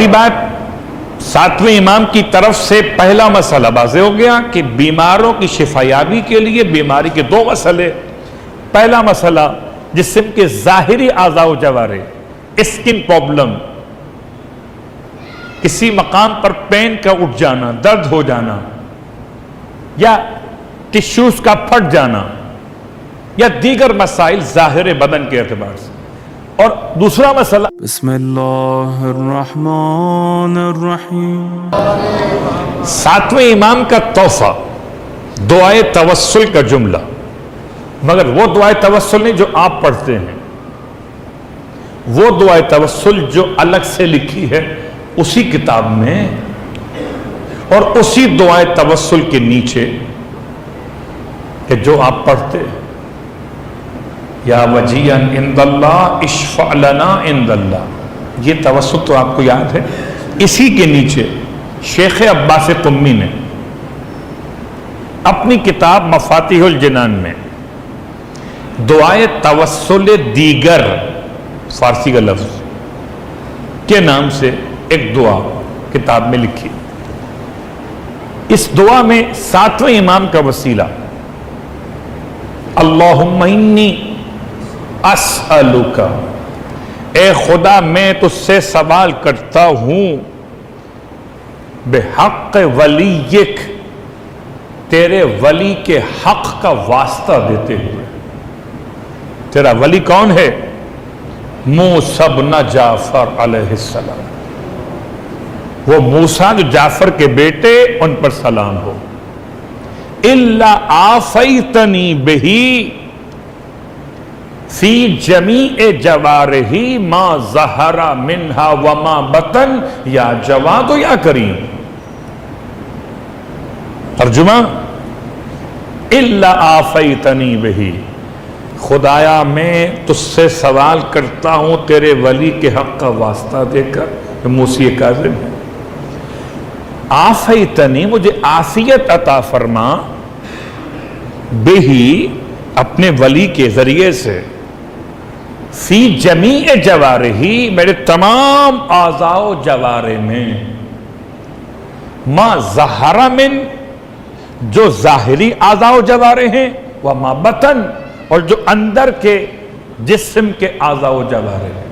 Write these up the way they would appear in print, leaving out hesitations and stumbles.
پہلی بات، ساتویں امام کی طرف سے پہلا مسئلہ واضح ہو گیا کہ بیماروں کی شفایابی کے لیے بیماری کے دو مسئلے۔ پہلا مسئلہ، جسم کے ظاہری اعضاء و جوارح، اسکن پرابلم، کسی مقام پر پین کا اٹھ جانا، درد ہو جانا، یا ٹشوز کا پھٹ جانا، یا دیگر مسائل ظاہر بدن کے اعتبار سے۔ اور دوسرا مسئلہ، بسم اللہ الرحمن الرحیم، ساتویں امام کا تحفہ، دعائے توسل کا جملہ، مگر وہ دعائے توسل نہیں جو آپ پڑھتے ہیں، وہ دعائے توسل جو الگ سے لکھی ہے اسی کتاب میں، اور اسی دعائے توسل کے نیچے کہ جو آپ پڑھتے ہیں، یا وجیہا عند اللہ اشفع لنا عند اللہ، یہ توسل تو آپ کو یاد ہے۔ اسی کے نیچے شیخ عباس قمی نے اپنی کتاب مفاتیح الجنان میں دعائے توسل دیگر، فارسی کا لفظ کے نام سے ایک دعا کتاب میں لکھی۔ اس دعا میں ساتویں امام کا وسیلہ اللہم انی اسألک، اے خدا میں تجھ سے سوال کرتا ہوں، بحق ولیک، تیرے ولی کے حق کا واسطہ دیتے ہوئے۔ تیرا ولی کون ہے؟ موسیٰ بن جعفر علیہ السلام، وہ موسیٰ جو جعفر کے بیٹے، ان پر سلام ہو۔ الا عافیتنی بہی فی جمیع جوارحی ما ظہر منہا وما بطن، یا جواد یا کریم۔ ترجمہ، الا عافیتنی بہی، خدایا میں تجھ سے سوال کرتا ہوں تیرے ولی کے حق کا واسطہ دے کر، موسی کاظم ہے، عافیتنی، مجھے عافیت عطا فرما، بہی، اپنے ولی کے ذریعے سے، فی جمیع جوارحی، میرے تمام اعضاء و جوارح میں، ما ظہر من، جو ظاہری اعضاء و جوارح ہیں، وما بطن، اور جو اندر کے جسم کے اعضاء و جوارح ہیں،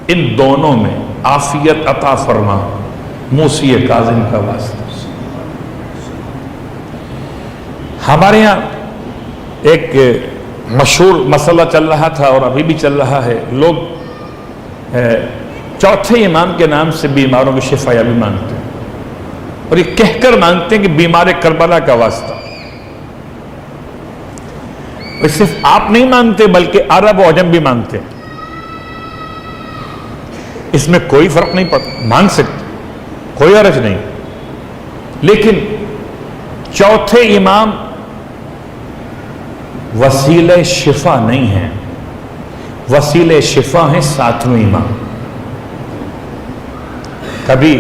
ان دونوں میں عافیت عطا فرما، موسی کاظم کا واسطہ۔ ہمارے یہاں ایک مشہور مسئلہ چل رہا تھا اور ابھی بھی چل رہا ہے، لوگ چوتھے امام کے نام سے بیماروں کی شفایابی مانگتے ہیں، اور یہ کہہ کر مانگتے ہیں کہ بیمار کربلا کا واسطہ۔ اور صرف آپ نہیں مانگتے بلکہ عرب و عجم بھی مانگتے ہیں، اس میں کوئی فرق نہیں پڑتا، مانگ سکتے، کوئی حرج نہیں، لیکن چوتھے امام وسیلہ شفا نہیں ہیں، وسیلہ شفا ہیں ساتویں امام۔ کبھی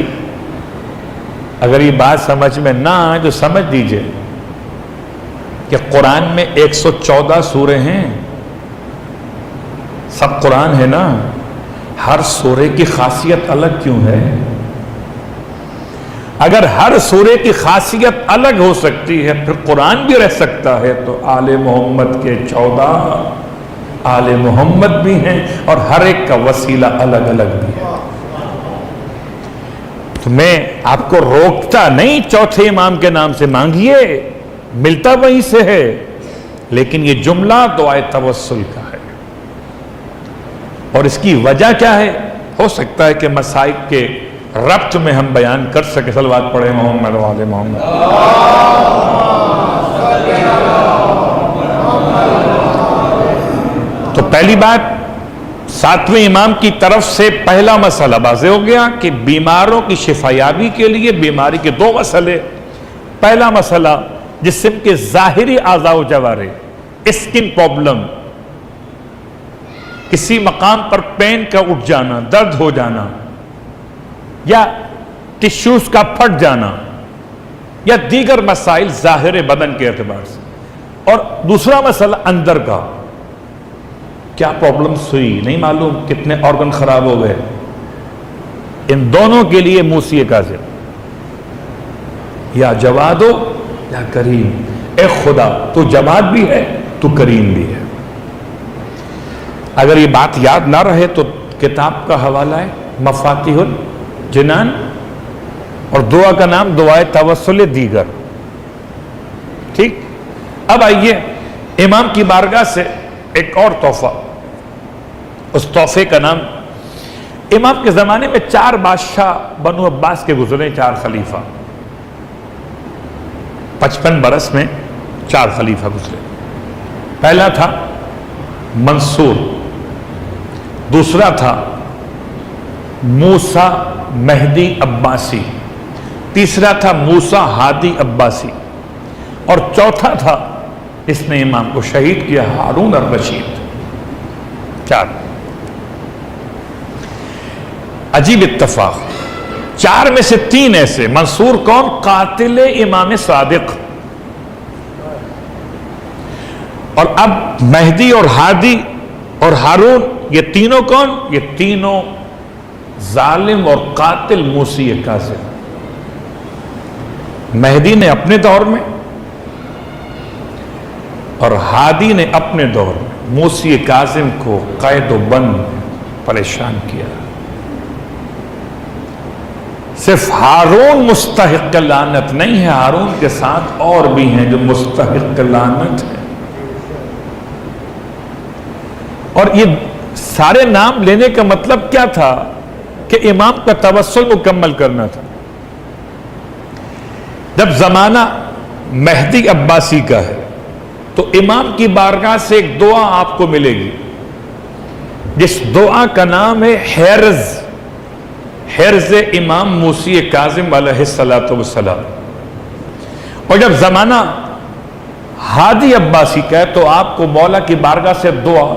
اگر یہ بات سمجھ میں نہ آئے تو سمجھ دیجئے کہ قرآن میں 114 سورے ہیں، سب قرآن ہے نا، ہر سورے کی خاصیت الگ کیوں ہے؟ اگر ہر سورے کی خاصیت الگ ہو سکتی ہے پھر قرآن بھی رہ سکتا ہے، تو آل محمد کے 14 آل محمد بھی ہیں، اور ہر ایک کا وسیلہ الگ الگ بھی ہے۔ تو میں آپ کو روکتا نہیں، چوتھے امام کے نام سے مانگیے، ملتا وہیں سے ہے، لیکن یہ جملہ دعائے توسل کا ہے۔ اور اس کی وجہ کیا ہے؟ ہو سکتا ہے کہ مسائل کے ربط میں ہم بیان کر سکے۔ صلوات پڑھیں محمد و آل محمد۔ تو پہلی بات، ساتویں امام کی طرف سے پہلا مسئلہ واضح ہو گیا کہ بیماروں کی شفایابی کے لیے بیماری کے دو مسئلے۔ پہلا مسئلہ، جسم کے ظاہری اعضاء و جوارح، اسکن پرابلم، کسی مقام پر پین کا اٹھ جانا، درد ہو جانا، یا ٹشوز کا پھٹ جانا، یا دیگر مسائل ظاہر بدن کے اعتبار سے۔ اور دوسرا مسئلہ اندر کا، کیا پرابلمس ہوئی نہیں معلوم، کتنے آرگن خراب ہو گئے، ان دونوں کے لیے موسی کاظم، یا جواد ہو یا کریم، اے خدا تو جواد بھی ہے تو کریم بھی ہے۔ اگر یہ بات یاد نہ رہے تو کتاب کا حوالہ ہے مفاتیح الجنان، اور دعا کا نام دعائے توسل دیگر۔ ٹھیک، اب آئیے امام کی بارگاہ سے ایک اور تحفہ، اس تحفے کا نام، امام کے زمانے میں 4 بادشاہ بنو عباس کے گزرے، 4 خلیفہ، 55 برس میں 4 خلیفہ گزرے۔ پہلا تھا منصور، دوسرا تھا موسیٰ مہدی عباسی، تیسرا تھا موسیٰ ہادی عباسی، اور چوتھا تھا اس نے امام کو شہید کیا ہارون الرشید۔ 4 عجیب اتفاق، 4 میں سے 3 ایسے، منصور کون؟ قاتل امام صادق، اور اب مہدی اور ہادی اور ہارون، یہ تینوں کون؟ یہ تینوں ظالم اور قاتل موسی کاظم۔ مہدی نے اپنے دور میں اور ہادی نے اپنے دور میں موسی کاظم کو قید و بند پریشان کیا۔ صرف ہارون مستحق لعنت نہیں ہے، ہارون کے ساتھ اور بھی ہیں جو مستحق لعنت ہیں۔ اور یہ سارے نام لینے کا مطلب کیا تھا؟ کہ امام کا توسل مکمل کرنا تھا۔ جب زمانہ مہدی عباسی کا ہے تو امام کی بارگاہ سے ایک دعا آپ کو ملے گی، جس دعا کا نام ہے حرز، حرز امام موسی کاظم علیہ السلام۔ اور جب زمانہ ہادی عباسی کا ہے تو آپ کو مولا کی بارگاہ سے دعا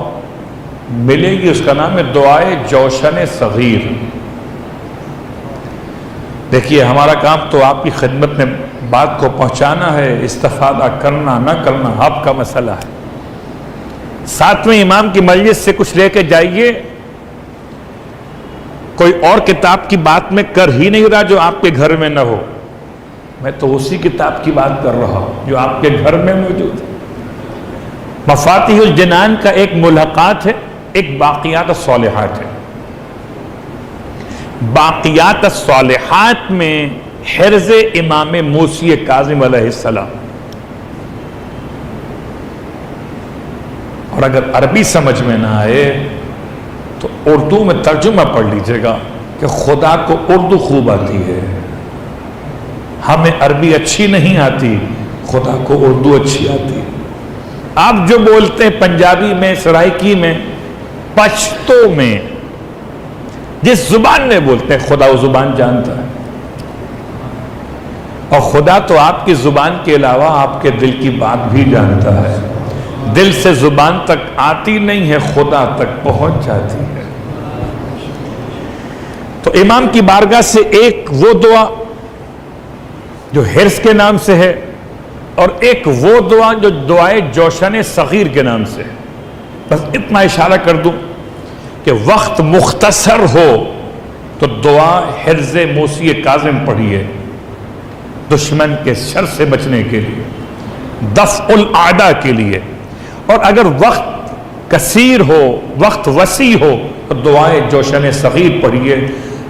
ملے گی، اس کا نام ہے دعائے جوشن صغیر۔ دیکھیے ہمارا کام تو آپ کی خدمت میں بات کو پہنچانا ہے، استفادہ کرنا نہ کرنا آپ کا مسئلہ ہے۔ 7ویں امام کی مجلس سے کچھ لے کے جائیے، کوئی اور کتاب کی بات میں کر ہی نہیں رہا جو آپ کے گھر میں نہ ہو، میں تو اسی کتاب کی بات کر رہا ہوں جو آپ کے گھر میں موجود ہے۔ مفاتیح الجنان کا ایک ملحقات ہے، ایک باقیات الصالحات ہے۔ باقیات الصالحات میں حرز امام موسی کاظم علیہ السلام، اور اگر عربی سمجھ میں نہ آئے تو اردو میں ترجمہ پڑھ لیجئے گا کہ خدا کو اردو خوب آتی ہے، ہمیں عربی اچھی نہیں آتی، خدا کو اردو اچھی آتی ہے۔ آپ جو بولتے ہیں پنجابی میں، سرائکی میں، پشتو میں، جس زبان میں بولتے ہیں خدا وہ زبان جانتا ہے، اور خدا تو آپ کی زبان کے علاوہ آپ کے دل کی بات بھی جانتا ہے۔ دل سے زبان تک آتی نہیں ہے، خدا تک پہنچ جاتی ہے۔ تو امام کی بارگاہ سے ایک وہ دعا جو حرص کے نام سے ہے، اور ایک وہ دعا جو دعائے جوشن صغیر کے نام سے ہے۔ بس اتنا اشارہ کر دوں کہ وقت مختصر ہو تو دعا حرز موسی کاظم پڑھیے، دشمن کے شر سے بچنے کے لیے، دفع الاعداء کے لیے، اور اگر وقت کثیر ہو، وقت وسیع ہو تو دعائے جوشن صغیر پڑھیے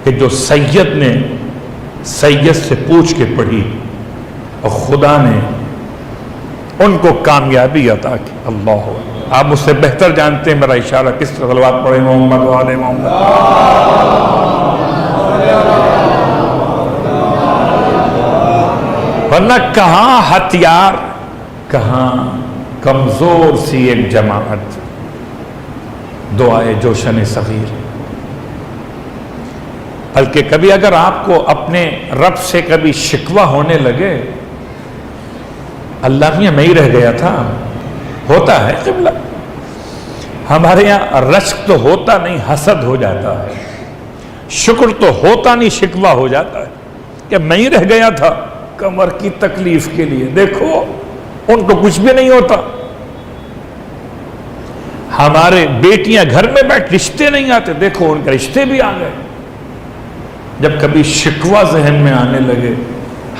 کہ جو سید نے سید سے پوچھ کے پڑھی اور خدا نے ان کو کامیابی عطا کی۔ اللہ، آپ مجھ سے بہتر جانتے ہیں میرا اشارہ کس طرح صلوات پڑھیں محمد و آل محمد۔ ورنہ کہاں ہتھیار، کہاں کمزور سی ایک جماعت، دعائے جوشن صغیر۔ بلکہ کبھی اگر آپ کو اپنے رب سے کبھی شکوہ ہونے لگے، اللہ میاں میں ہی رہ گیا تھا، ہوتا ہے قبلہ، ہمارے یہاں رشک تو ہوتا نہیں، حسد ہو جاتا ہے، شکر تو ہوتا نہیں، شکوہ ہو جاتا ہے کہ میں ہی رہ گیا تھا کمر کی تکلیف کے لیے، دیکھو ان کو کچھ بھی نہیں ہوتا۔ ہمارے بیٹیاں گھر میں بیٹھ رشتے نہیں آتے، دیکھو ان کے رشتے بھی آ گئے۔ جب کبھی شکوہ ذہن میں آنے لگے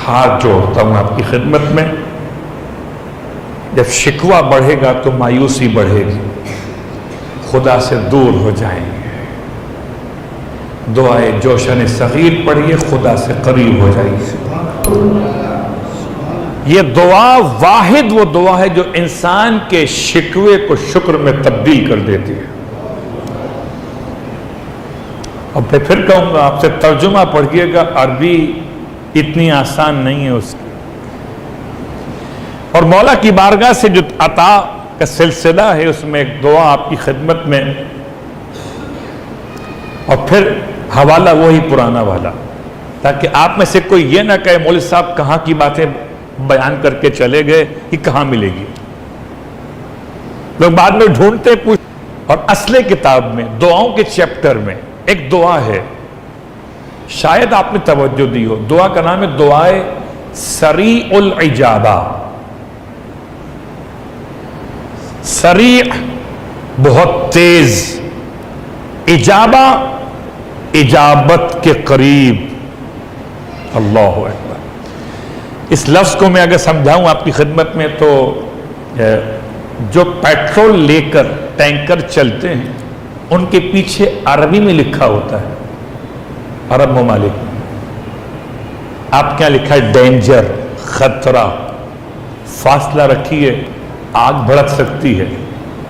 ہاتھ جوڑتا ہوں آپ کی خدمت میں. جب شکوہ بڑھے گا تو مایوسی بڑھے گی, خدا سے دور ہو جائیں گے. دعائے جوشن صغیر پڑھیے, خدا سے قریب ہو جائیے. یہ دعا واحد وہ دعا ہے جو انسان کے شکوے کو شکر میں تبدیل کر دیتی ہے. اور میں پھر کہوں گا آپ سے ترجمہ پڑھیے گا, عربی اتنی آسان نہیں ہے اس کی. اور مولا کی بارگاہ سے جو عطا کا سلسلہ ہے اس میں ایک دعا آپ کی خدمت میں, اور پھر حوالہ وہی پرانا والا, تاکہ آپ میں سے کوئی یہ نہ کہے مولوی صاحب کہاں کی باتیں بیان کر کے چلے گئے, یہ کہاں ملے گی. لوگ بعد میں ڈھونڈتے پوچھتے. اور اصل کتاب میں دعاؤں کے چیپٹر میں ایک دعا ہے, شاید آپ نے توجہ دی ہو. دعا کا نام ہے دعائے سریع الاجابہ. سریع بہت تیز, اجابہ اجابت کے قریب. اللہ اکبر. اس لفظ کو میں اگر سمجھاؤں آپ کی خدمت میں تو جو پیٹرول لے کر ٹینکر چلتے ہیں ان کے پیچھے عربی میں لکھا ہوتا ہے, عرب ممالک میں. آپ کیا لکھا ہے؟ ڈینجر, خطرہ, فاصلہ رکھیے, آگ بھڑک سکتی ہے.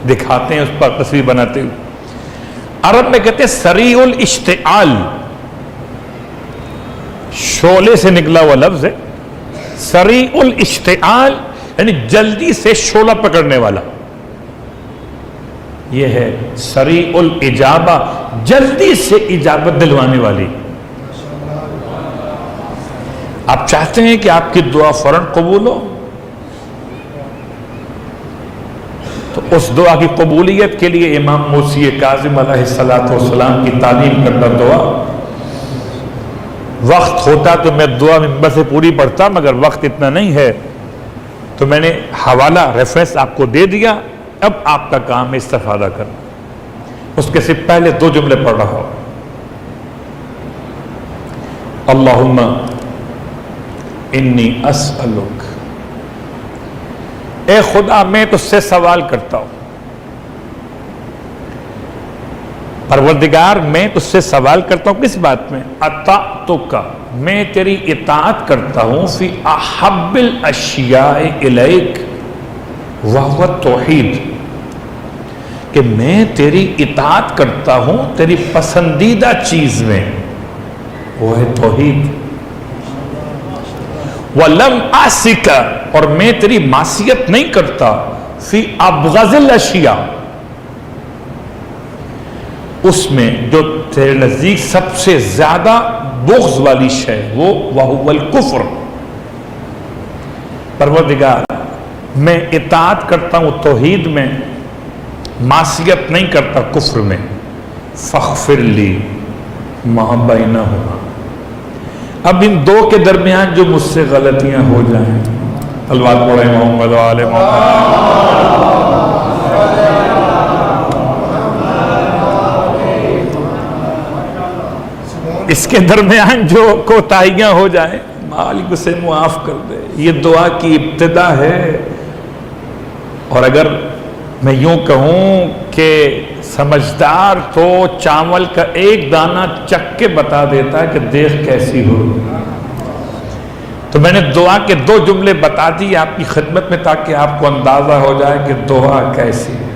دکھاتے ہیں اس پر تصویر بناتے ہوئے. عرب میں کہتے ہیں سریع الاشتعال, شعلے سے نکلا ہوا لفظ ہے. سریع الاشتعال یعنی جلدی سے شعلہ پکڑنے والا. یہ ہے سریع الاجابہ, جلدی سے اجابت دلوانے والی. آپ چاہتے ہیں کہ آپ کی دعا فوراً قبول ہو, تو اس دعا کی قبولیت کے لیے امام موسی کاظم علیہ السلام کی تعلیم کرتا دعا. وقت ہوتا تو میں دعا منبر سے پوری پڑھتا, مگر وقت اتنا نہیں ہے تو میں نے حوالہ ریفرنس آپ کو دے دیا. اب آپ کا کام ہے استفادہ کرنا. اس کے سے پہلے دو جملے پڑھ رہا ہوں. اللہم انی اسألک, اے خدا میں تجھ سے سوال کرتا ہوں. پروردگار میں تجھ سے سوال کرتا ہوں کس بات میں؟ اطاعتک, میں تیری اطاعت کرتا ہوں, فی احب الاشیاء الیک وہو التوحید, کہ میں تیری اطاعت کرتا ہوں تیری پسندیدہ چیز میں, وہ ہے توحید. وَلَمْ أَعْصِكَ, اور میں تیری معصیت نہیں کرتا, فی ابغض الاشیاء, اس میں جو تیرے نزدیک سب سے زیادہ بغض والی شے وہ وَهُوَ الْكُفْرُ. پروردگار میں اطاعت کرتا ہوں توحید میں, معصیت نہیں کرتا کفر میں. فاغفر لی ما بینہما, اب ان دو کے درمیان جو مجھ سے غلطیاں ہو جائیں, الوات پڑھیں محمد و آل محمد. اس کے درمیان جو کوتاہیاں ہو جائیں مالک اسے معاف کر دے. یہ دعا کی ابتدا ہے. اور اگر میں یوں کہوں کہ سمجھدار تو چاول کا ایک دانہ چکھ کے بتا دیتا ہے کہ دیکھ کیسی ہو. تو میں نے دعا کے دو جملے بتا دی آپ کی خدمت میں تاکہ آپ کو اندازہ ہو جائے کہ دعا کیسی ہے.